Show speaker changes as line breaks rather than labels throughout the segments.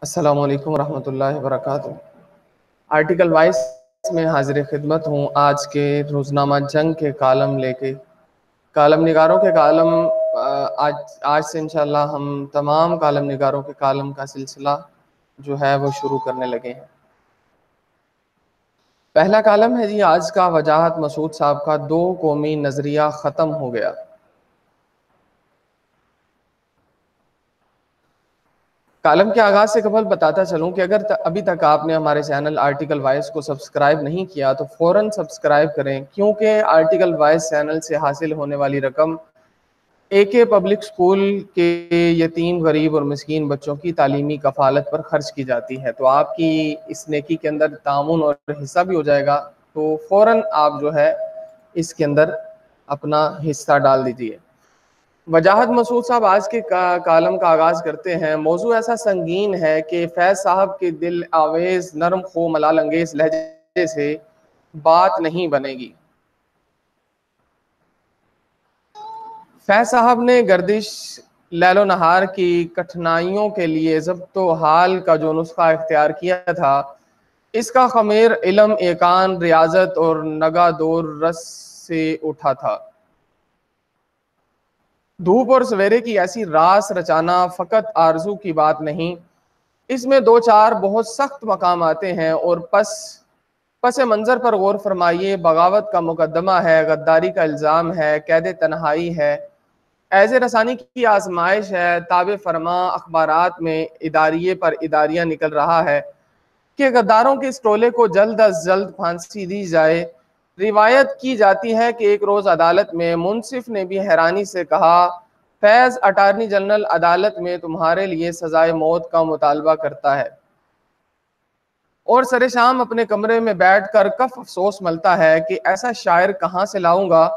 السلام علیکم ورحمۃ اللہ وبرکاتہ۔ آرٹیکل وائس میں حاضر خدمت ہوں آج کے روزنامہ جنگ کے کالم لے کے۔ کالم نگاروں کے کالم آج سے انشاءاللہ ہم تمام کالم نگاروں کے کالم کا سلسلہ جو ہے وہ شروع کرنے لگے ہیں۔ پہلا کالم ہے جی آج کا، وجاہت مسعود صاحب کا، دو قومی نظریہ ختم ہو گیا۔ کالم کے آغاز سے قبل بتاتا چلوں کہ اگر ابھی تک آپ نے ہمارے چینل آرٹیکل وائس کو سبسکرائب نہیں کیا تو فوراً سبسکرائب کریں، کیونکہ آرٹیکل وائس چینل سے حاصل ہونے والی رقم AK پبلک سکول کے یتیم، غریب اور مسکین بچوں کی تعلیمی کفالت پر خرچ کی جاتی ہے۔ تو آپ کی اس نیکی کے اندر تعاون اور حصہ بھی ہو جائے گا، تو فوراً آپ جو ہے اس کے اندر اپنا حصہ ڈال دیجیے۔ وجاہت مسعود صاحب آج کے کالم کا آغاز کرتے ہیں۔ موضوع ایسا سنگین ہے کہ فیض صاحب کے دل آویز، نرم خو، ملال انگیز لہجے سے بات نہیں بنے گی۔ فیض صاحب نے گردش لیل و نہار کی کٹھنائیوں کے لیے ضبط و حال کا جو نسخہ اختیار کیا تھا، اس کا خمیر علم، ایقان، ریاضت اور نگہ دور رس سے اٹھا تھا۔ دھوپ اور سویرے کی ایسی راس رچانا فقط آرزو کی بات نہیں، اس میں دو چار بہت سخت مقام آتے ہیں اور پس منظر پر غور فرمائیے۔ بغاوت کا مقدمہ ہے، غداری کا الزام ہے، قید تنہائی ہے، ایز رسانی کی آزمائش ہے، تابع فرما اخبارات میں اداریے پر اداریہ نکل رہا ہے کہ غداروں کے اس ٹولے کو جلد از جلد پھانسی دی جائے۔ روایت کی جاتی ہے کہ ایک روز عدالت میں منصف نے بھی حیرانی سے کہا، فیض اٹارنی جنرل عدالت میں تمہارے لیے سزائے موت کا مطالبہ کرتا ہے، اور سر شام اپنے کمرے میں بیٹھ کر کف افسوس ملتا ہے کہ ایسا شاعر کہاں سے لاؤں گا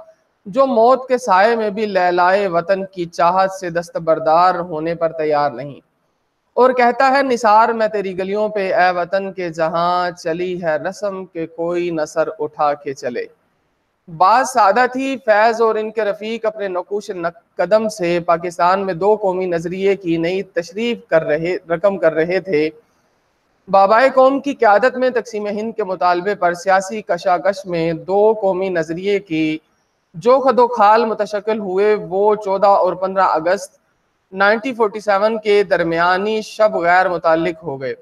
جو موت کے سائے میں بھی لیلائے وطن کی چاہت سے دستبردار ہونے پر تیار نہیں، اور کہتا ہے نثار میں تیری گلیوں پہ اے وطن کے جہاں چلی ہے رسم کے کوئی نہ سر اٹھا کے چلے۔ بات سادہ تھی، فیض اور ان کے رفیق اپنے نقوش قدم سے پاکستان میں دو قومی نظریے کی نئی تشریف رقم کر رہے تھے۔ بابائے قوم کی قیادت میں تقسیم ہند کے مطالبے پر سیاسی کشاکش میں دو قومی نظریے کی جو خد و خال متشکل ہوئے، وہ 14 اور 15 اگست 1947 کے درمیانی شب غیر متعلق ہو گئے۔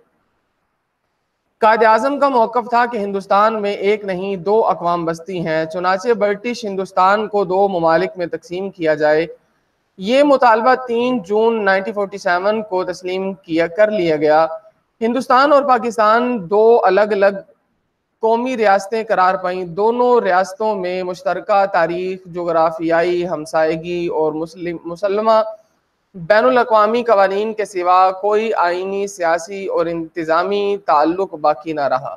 قائد اعظم کا موقف تھا کہ ہندوستان میں ایک نہیں دو اقوام بستی ہیں، چنانچہ برٹش ہندوستان کو دو ممالک میں تقسیم کیا جائے۔ یہ مطالبہ 3 جون 1947 کو تسلیم کر لیا گیا۔ ہندوستان اور پاکستان دو الگ الگ قومی ریاستیں قرار پائیں۔ دونوں ریاستوں میں مشترکہ تاریخ، جغرافیائی ہمسائیگی اور مسلمہ بین الاقوامی قوانین کے سوا کوئی آئینی، سیاسی اور انتظامی تعلق باقی نہ رہا۔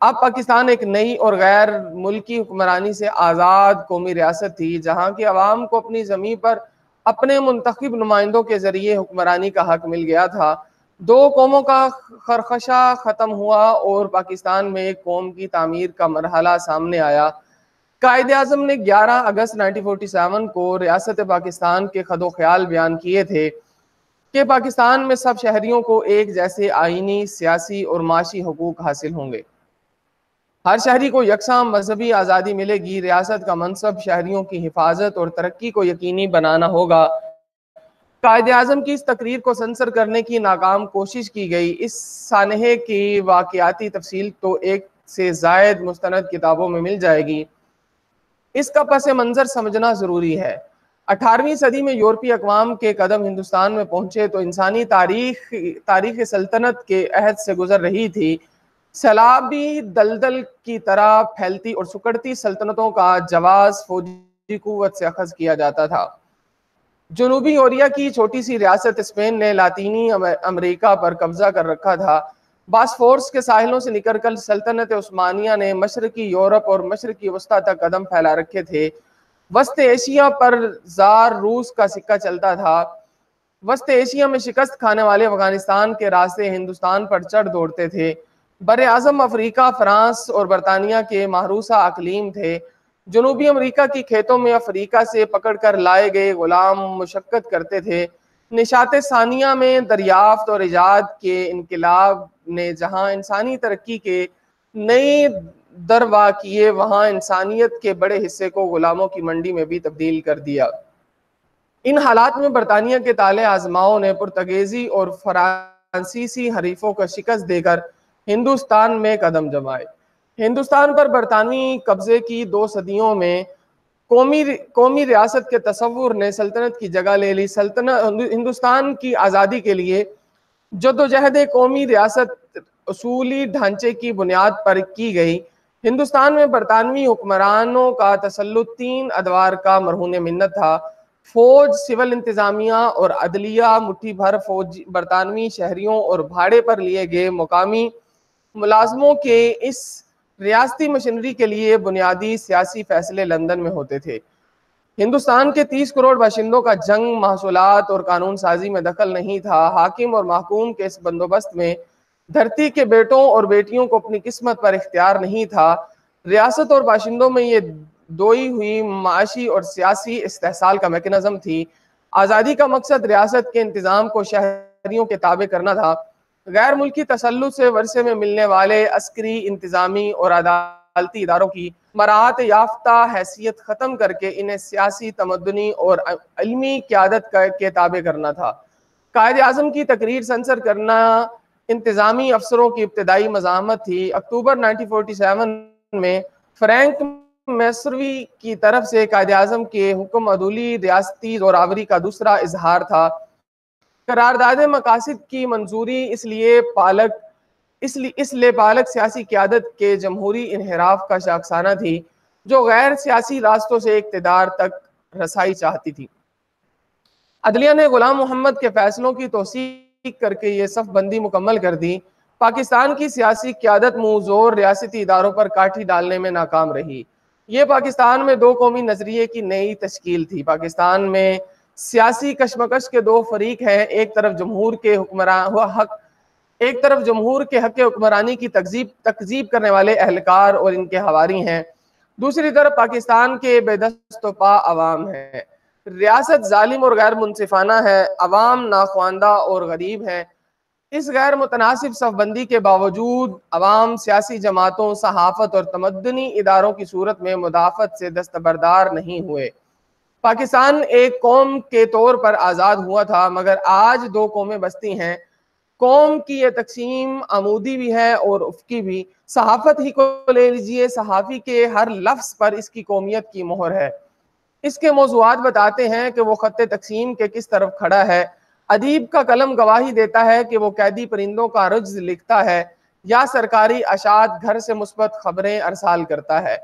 اب پاکستان ایک نئی اور غیر ملکی حکمرانی سے آزاد قومی ریاست تھی، جہاں کے عوام کو اپنی زمین پر اپنے منتخب نمائندوں کے ذریعے حکمرانی کا حق مل گیا تھا۔ دو قوموں کا خرخشہ ختم ہوا اور پاکستان میں ایک قوم کی تعمیر کا مرحلہ سامنے آیا۔ قائد اعظم نے 11 اگست 1947 کو ریاست پاکستان کے خد و خیال بیان کیے تھے کہ پاکستان میں سب شہریوں کو ایک جیسے آئینی، سیاسی اور معاشی حقوق حاصل ہوں گے۔ ہر شہری کو یکساں مذہبی آزادی ملے گی۔ ریاست کا منصب شہریوں کی حفاظت اور ترقی کو یقینی بنانا ہوگا۔ قائد اعظم کی اس تقریر کو سنسر کرنے کی ناکام کوشش کی گئی۔ اس سانحے کی واقعاتی تفصیل تو ایک سے زائد مستند کتابوں میں مل جائے گی، اس کا پس منظر سمجھنا ضروری ہے۔ 18ویں صدی میں یورپی اقوام کے قدم ہندوستان میں پہنچے تو انسانی تاریخ سلطنت کے عہد سے گزر رہی تھی۔ سیلابی دلدل کی طرح پھیلتی اور سکڑتی سلطنتوں کا جواز فوجی قوت سے اخذ کیا جاتا تھا۔ جنوبی یوریا کی چھوٹی سی ریاست اسپین نے لاطینی امریکہ پر قبضہ کر رکھا تھا۔ باسفورس کے ساحلوں سے نکل کر سلطنت عثمانیہ نے مشرقی یورپ اور مشرقی وسطی تک قدم پھیلا رکھے تھے۔ وسط ایشیا پر زار روس کا سکہ چلتا تھا۔ وسط ایشیا میں شکست کھانے والے افغانستان کے راستے ہندوستان پر چڑھ دوڑتے تھے۔ بر اعظم افریقہ فرانس اور برطانیہ کے محروسہ اقلیم تھے۔ جنوبی امریکہ کی کھیتوں میں افریقہ سے پکڑ کر لائے گئے غلام مشقت کرتے تھے۔ نشاط ثانیہ میں دریافت اور ایجاد کے انقلاب نے جہاں انسانی ترقی کے نئی دروا کیے، وہاں انسانیت کے بڑے حصے کو غلاموں کی منڈی میں بھی تبدیل کر دیا۔ ان حالات میں برطانیہ کے طالع آزماؤں نے پرتگیزی اور فرانسیسی حریفوں کو شکست دے کر ہندوستان میں قدم جمائے۔ ہندوستان پر برطانوی قبضے کی 2 صدیوں میں قومی ریاست کے تصور نے سلطنت کی جگہ لے لی۔ ہندوستان کی آزادی کے لیے جدوجہد قومی ریاست اصولی ڈھانچے کی بنیاد پر کی گئی۔ ہندوستان میں برطانوی حکمرانوں کا تسلط 3 ادوار کا مرہون منت تھا: فوج، سول انتظامیہ اور عدلیہ۔ مٹھی بھر فوج برطانوی شہریوں اور بھاڑے پر لیے گئے مقامی ملازموں کے اس ریاستی مشینری کے لیے بنیادی سیاسی فیصلے لندن میں ہوتے تھے۔ ہندوستان کے 30 کروڑ باشندوں کا جنگ، محصولات اور قانون سازی میں دخل نہیں تھا۔ حاکم اور محکوم کے اس بندوبست میں دھرتی کے بیٹوں اور بیٹیوں کو اپنی قسمت پر اختیار نہیں تھا۔ ریاست اور باشندوں میں یہ دوئی ہوئی معاشی اور سیاسی استحصال کا میکانزم تھی۔ آزادی کا مقصد ریاست کے انتظام کو شہریوں کے تابع کرنا تھا۔ غیر ملکی تسلط سے ورثے میں ملنے والے عسکری، انتظامی اور عدالتی اداروں کی مراعات یافتہ حیثیت ختم کر کے انہیں سیاسی، تمدنی اور علمی قیادت کے تابع کرنا تھا۔ قائد اعظم کی تقریر سنسر کرنا انتظامی افسروں کی ابتدائی مزاحمت تھی۔ اکتوبر 1947 میں فرینک میسروی کی طرف سے قائد اعظم کے حکم عدولی ریاستی زوراوری کا دوسرا اظہار تھا۔ قرارداد مقاصد کی منظوری اس لیے پالک سیاسی قیادت کے جمہوری انحراف کا شاخسانہ تھی، جو غیر سیاسی راستوں سے اقتدار تک رسائی چاہتی تھی۔ عدلیہ نے غلام محمد کے فیصلوں کی توثیق کر کے یہ صف بندی مکمل کر دی۔ پاکستان کی سیاسی قیادت منہ زور ریاستی اداروں پر کاٹھی ڈالنے میں ناکام رہی۔ یہ پاکستان میں 2 قومی نظریے کی نئی تشکیل تھی۔ پاکستان میں سیاسی کشمکش کے 2 فریق ہیں۔ ایک طرف جمہور کے حق حکمرانی کی تکذیب کرنے والے اہلکار اور ان کے حواری ہیں، دوسری طرف پاکستان کے بے دست و پا عوام ہیں۔ ریاست ظالم اور غیر منصفانہ ہے، عوام ناخواندہ اور غریب ہیں۔ اس غیر متناسب صف بندی کے باوجود عوام سیاسی جماعتوں، صحافت اور تمدنی اداروں کی صورت میں مدافعت سے دستبردار نہیں ہوئے۔ پاکستان ایک قوم کے طور پر آزاد ہوا تھا، مگر آج 2 قومیں بستی ہیں۔ قوم کی یہ تقسیم عمودی بھی ہے اور افقی بھی۔ صحافت ہی کو لے لیجئے، صحافی کے ہر لفظ پر اس کی قومیت کی مہر ہے۔ اس کے موضوعات بتاتے ہیں کہ وہ خط تقسیم کے کس طرف کھڑا ہے۔ ادیب کا قلم گواہی دیتا ہے کہ وہ قیدی پرندوں کا رجز لکھتا ہے یا سرکاری اشاعت گھر سے مثبت خبریں ارسال کرتا ہے۔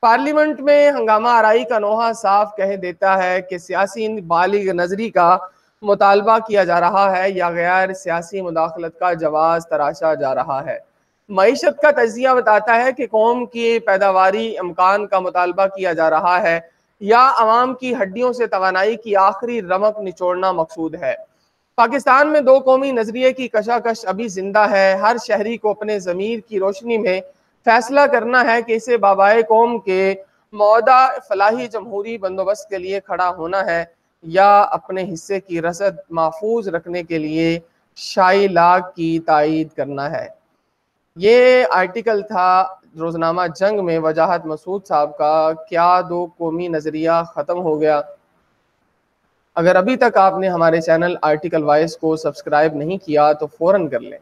پارلیمنٹ میں ہنگامہ آرائی کا نوحہ صاف کہہ دیتا ہے کہ سیاسی بالغ نظری کا مطالبہ کیا جا رہا ہے یا غیر سیاسی مداخلت کا جواز تراشا جا رہا ہے۔ معیشت کا تجزیہ بتاتا ہے کہ قوم کی پیداواری امکان کا مطالبہ کیا جا رہا ہے یا عوام کی ہڈیوں سے توانائی کی آخری رمق نچوڑنا مقصود ہے۔ پاکستان میں 2 قومی نظریے کی کشاکش ابھی زندہ ہے۔ ہر شہری کو اپنے ضمیر کی روشنی میں فیصلہ کرنا ہے کہ اسے بابائے قوم کے معدہ فلاحی جمہوری بندوبست کے لیے کھڑا ہونا ہے یا اپنے حصے کی رسد محفوظ رکھنے کے لیے شائی لاگ کی تائید کرنا ہے۔ یہ آرٹیکل تھا روزنامہ جنگ میں وجاہت مسعود صاحب کا۔ کیا 2 قومی نظریہ ختم ہو گیا؟ اگر ابھی تک آپ نے ہمارے چینل آرٹیکل وائس کو سبسکرائب نہیں کیا تو فوراً کر لیں،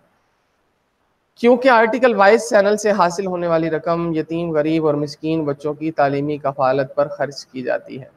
کیونکہ آرٹیکل وائس چینل سے حاصل ہونے والی رقم یتیم، غریب اور مسکین بچوں کی تعلیمی کفالت پر خرچ کی جاتی ہے۔